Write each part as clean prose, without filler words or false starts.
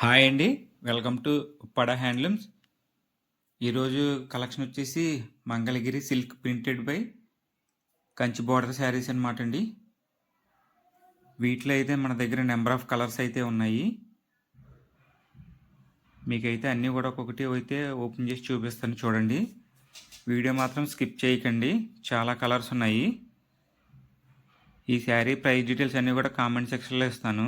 Hi అండి. Welcome to Uppada handlooms. ఈరోజు collection వచ్చేసి Mangalagiri silk printed by Kanchi border saris అనమాట అండి. వీటిలో అయితే మన దగ్గర నెంబర్ ఆఫ్ కలర్స్ అయితే ఉన్నాయి. మీకైతే అన్నీ కూడా ఒక్కొక్కటి అయితే ఓపెన్ చేసి చూపిస్తాను చూడండి. వీడియో మాత్రం స్కిప్ చేయకండి, చాలా కలర్స్ ఉన్నాయి. ఈ శారీ ప్రైస్ డీటెయిల్స్ అన్నీ కూడా కామెంట్ సెక్షన్లో ఇస్తాను.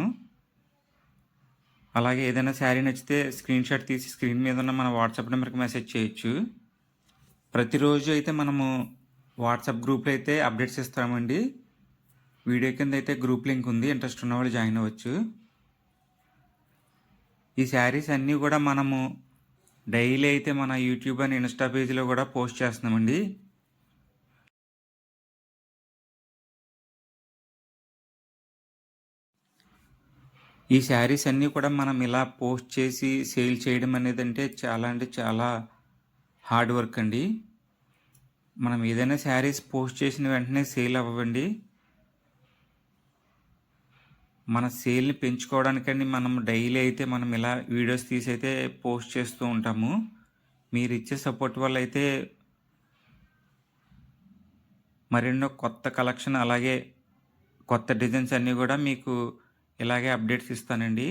అలాగే ఏదైనా శారీ నచ్చితే స్క్రీన్ షాట్ తీసి స్క్రీన్ మీద ఉన్న మన వాట్సాప్ నెంబర్కి మెసేజ్ చేయొచ్చు. ప్రతిరోజు అయితే మనము వాట్సాప్ గ్రూప్లో అయితే అప్డేట్స్ ఇస్తామండి. వీడియో కింద అయితే గ్రూప్ లింక్ ఉంది, ఇంట్రెస్ట్ ఉన్న వాళ్ళు జాయిన్ అవ్వచ్చు. ఈ శారీస్ అన్నీ కూడా మనము డైలీ అయితే మన యూట్యూబ్ అండ్ ఇన్స్టా పేజీలో కూడా పోస్ట్ చేస్తున్నామండి. ఈ శారీస్ అన్నీ కూడా మనం ఇలా పోస్ట్ చేసి సేల్ చేయడం అనేది అంటే చాలా హార్డ్ వర్క్ అండి. మనం ఏదైనా శారీస్ పోస్ట్ చేసిన వెంటనే సేల్ అవ్వండి. మన సేల్ని పెంచుకోవడానికని మనం డైలీ అయితే మనం ఇలా వీడియోస్ తీసి అయితే పోస్ట్ చేస్తూ ఉంటాము. మీరు ఇచ్చే సపోర్ట్ వల్ల అయితే మరెన్నో కొత్త కలెక్షన్ అలాగే కొత్త డిజైన్స్ అన్నీ కూడా మీకు ఇలాగే అప్డేట్స్ ఇస్తానండి.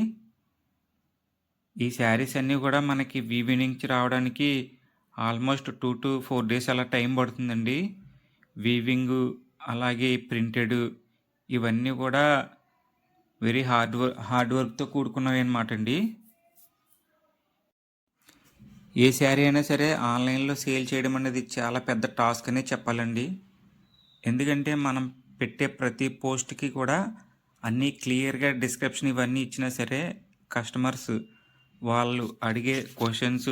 ఈ శారీస్ అన్నీ కూడా మనకి వీవింగ్ నుంచి రావడానికి ఆల్మోస్ట్ 2 to 4 days అలా టైం పడుతుందండి. వీవింగ్ అలాగే ప్రింటెడ్ ఇవన్నీ కూడా వెరీ హార్డ్ వర్క్తో కూడుకున్నవి అనమాట అండి. ఏ శారీ అయినా సరే ఆన్లైన్లో సేల్ చేయడం అనేది చాలా పెద్ద టాస్క్ అనే చెప్పాలండి. ఎందుకంటే మనం పెట్టే ప్రతి పోస్ట్కి కూడా అన్నీ క్లియర్గా డిస్క్రిప్షన్ ఇవన్నీ ఇచ్చినా సరే కస్టమర్స్ వాళ్ళు అడిగే క్వశ్చన్స్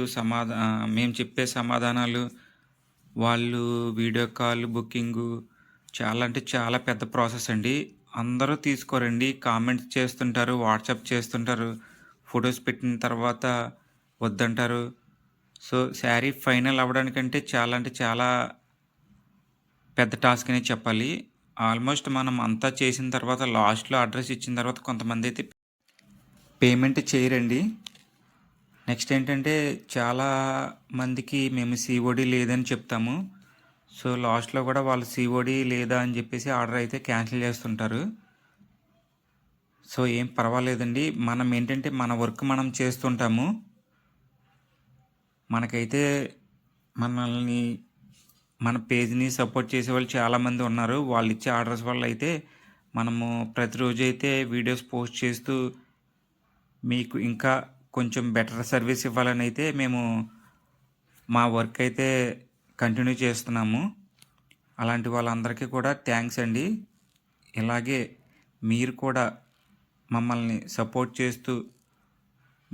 మేము చెప్పే సమాధానాలు, వాళ్ళు వీడియో కాల్ బుకింగు చాలా అంటే చాలా పెద్ద ప్రాసెస్ అండి. అందరూ తీసుకోరండి, కామెంట్స్ చేస్తుంటారు, వాట్సాప్ చేస్తుంటారు, ఫొటోస్ పెట్టిన తర్వాత వద్దంటారు. సో శారీ ఫైనల్ అవ్వడానికంటే చాలా అంటే చాలా పెద్ద టాస్క్ అనే చెప్పాలి. ఆల్మోస్ట్ మనం అంతా చేసిన తర్వాత లాస్ట్లో అడ్రస్ ఇచ్చిన తర్వాత కొంతమంది అయితే పేమెంట్ చేయరండి. నెక్స్ట్ ఏంటంటే చాలా మందికి మేము సిఓడి లేదని చెప్తాము. సో లాస్ట్లో కూడా వాళ్ళు సిఓడి లేదా అని చెప్పేసి ఆర్డర్ అయితే క్యాన్సిల్ చేస్తుంటారు. సో ఏం పర్వాలేదండి, మనం ఏంటంటే మన వర్క్ మనం చేస్తుంటాము. మనకైతే మనల్ని మన పేజ్ని సపోర్ట్ చేసే వాళ్ళు చాలామంది ఉన్నారు. వాళ్ళు ఇచ్చే ఆర్డర్స్ వల్ల అయితే మనము ప్రతిరోజు అయితే వీడియోస్ పోస్ట్ చేస్తూ మీకు ఇంకా కొంచెం బెటర్ సర్వీస్ ఇవ్వాలని అయితే మేము మా వర్క్ అయితే కంటిన్యూ చేస్తున్నాము. అలాంటి వాళ్ళందరికీ కూడా థ్యాంక్స్ అండి. ఇలాగే మీరు కూడా మమ్మల్ని సపోర్ట్ చేస్తూ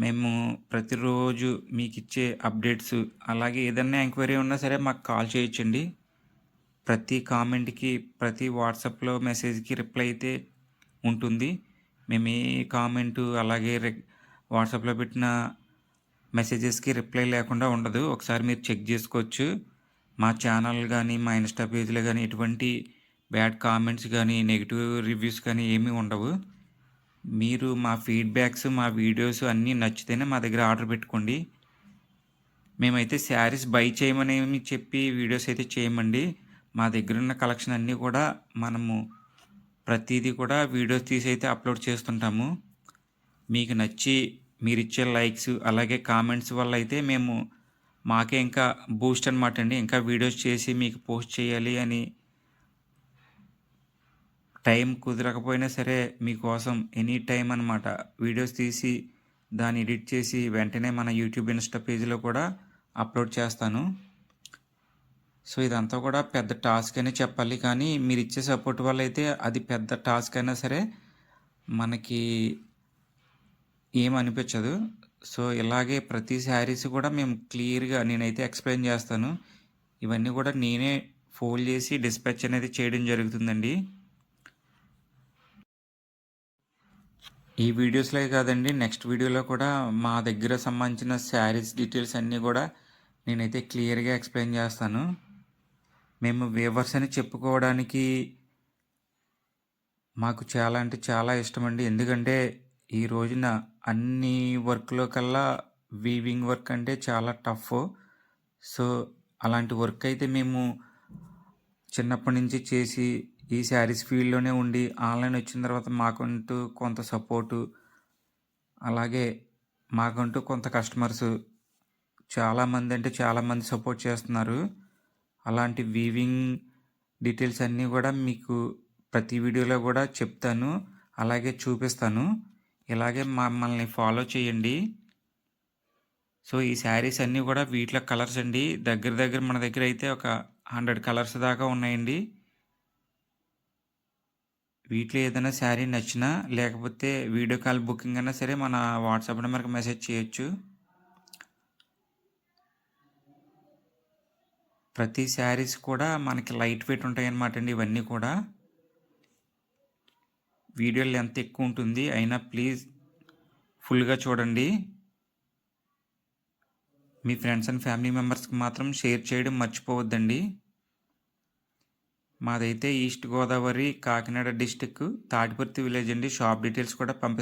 మేము ప్రతిరోజు మీకు ఇచ్చే అప్డేట్స్ అలాగే ఏదైనా ఎంక్వైరీ ఉన్నా సరే మాకు కాల్ చేయొచ్చండి. ప్రతి కామెంట్కి ప్రతి వాట్సాప్లో మెసేజ్కి రిప్లై అయితే ఉంటుంది. మేము ఏ కామెంటు అలాగే వాట్సాప్లో పెట్టిన మెసేజెస్కి రిప్లై లేకుండా ఉండదు. ఒకసారి మీరు చెక్ చేసుకోవచ్చు. మా ఛానల్ కానీ మా ఇన్స్టా పేజ్లో కానీ ఎటువంటి బ్యాడ్ కామెంట్స్ కానీ నెగిటివ్ రివ్యూస్ కానీ ఏమీ ఉండవు. మీరు మా ఫీడ్బ్యాక్స్ మా వీడియోస్ అన్నీ నచ్చితేనే మా దగ్గర ఆర్డర్ పెట్టుకోండి. మేమైతే శారీస్ బై చేయమని చెప్పి వీడియోస్ అయితే చేయమండి. మా దగ్గర ఉన్న కలెక్షన్ అన్నీ కూడా మనము ప్రతిదీ కూడా వీడియోస్ తీసి అయితే అప్లోడ్ చేస్తుంటాము. మీకు నచ్చి మీరిచ్చే లైక్స్ అలాగే కామెంట్స్ వల్ల అయితే మాకే ఇంకా బూస్ట్ అనమాట అండి. ఇంకా వీడియోస్ చేసి మీకు పోస్ట్ చేయాలి అని టైం కుదరకపోయినా సరే మీకోసం ఎనీ టైం అనమాట వీడియోస్ తీసి దాన్ని ఎడిట్ చేసి వెంటనే మన యూట్యూబ్ ఇన్స్టా పేజీలో కూడా అప్లోడ్ చేస్తాను. సో ఇదంతా కూడా పెద్ద టాస్క్ అనే చెప్పాలి, కానీ మీరు ఇచ్చే సపోర్ట్ వల్ల అయితే అది పెద్ద టాస్క్ అయినా సరే మనకి ఏమనిపించదు. సో ఇలాగే ప్రతి శారీస్ కూడా మేము క్లియర్గా నేనైతే ఎక్స్ప్లెయిన్ చేస్తాను. ఇవన్నీ కూడా నేనే ఫోల్డ్ చేసి డిస్పాచ్ అనేది చేయడం జరుగుతుందండి. ఈ వీడియోస్లో కాదండి, నెక్స్ట్ వీడియోలో కూడా మా దగ్గర సంబంధించిన శారీస్ డీటెయిల్స్ అన్నీ కూడా నేనైతే క్లియర్గా ఎక్స్ప్లెయిన్ చేస్తాను. మేము వేవర్స్ అని చెప్పుకోవడానికి మాకు చాలా అంటే చాలా ఇష్టం అండి. ఎందుకంటే ఈ రోజున అన్ని వర్క్‌లో కల్లా వీవింగ్ వర్క్ అంటే చాలా టఫ్. సో, అలాంటి వర్క్ అయితే మేము చిన్నప్పటి నుంచి చేసి ఈ శారీస్ ఫీల్డ్‌లోనే ఉండి ఆన్‌లైన్ వచ్చిన తర్వాత మాకంటూ కొంత సపోర్టు, అలాగే మాకంటూ కొంత కస్టమర్సు చాలామంది అంటే చాలామంది సపోర్ట్ చేస్తున్నారు. అలాంటి వీవింగ్ డీటెయిల్స్ అన్నీ గూడా మీకు ప్రతి వీడియోలో గూడా చెప్తాను. అలాగే చూపిస్తాను. ఇలాగే మమ్మల్ని ఫాలో చేయండి. సో, ఈ శారీస్ అన్నీ గూడా వీటిలో కలర్స్ అండి. దగ్గర దగ్గర మన దగ్గర అయితే ఒక 100 కలర్స్ దాకా ఉన్నాయండి. వీటిలో ఏదైనా శారీ నచ్చినా, లేకపోతే వీడియో కాల్ బుకింగ్ అన్నా సరే మన వాట్సాప్ నెంబర్‌కి మెసేజ్ చేయొచ్చు. ప్రతి శారీస్ కూడా మనకి లైట్ వెయిట్ ఉంటాయన్నమాటండి ఇవన్నీ కూడా. వీడియో లెంత్ ఎక్కువ ఉంటుంది. అయినా ప్లీజ్ ఫుల్‌గా చూడండి. మీ ఫ్రెండ్స్ అండ్ ఫ్యామిలీ మెంబర్స్‌కి మాత్రం షేర్ చేయడం మర్చిపోవద్దండి. మాదైతే east Godavari, Kakinada district Tatiparthi village అండి. షాప్ డీటెయిల్స్ కూడా పంపిస్తాను.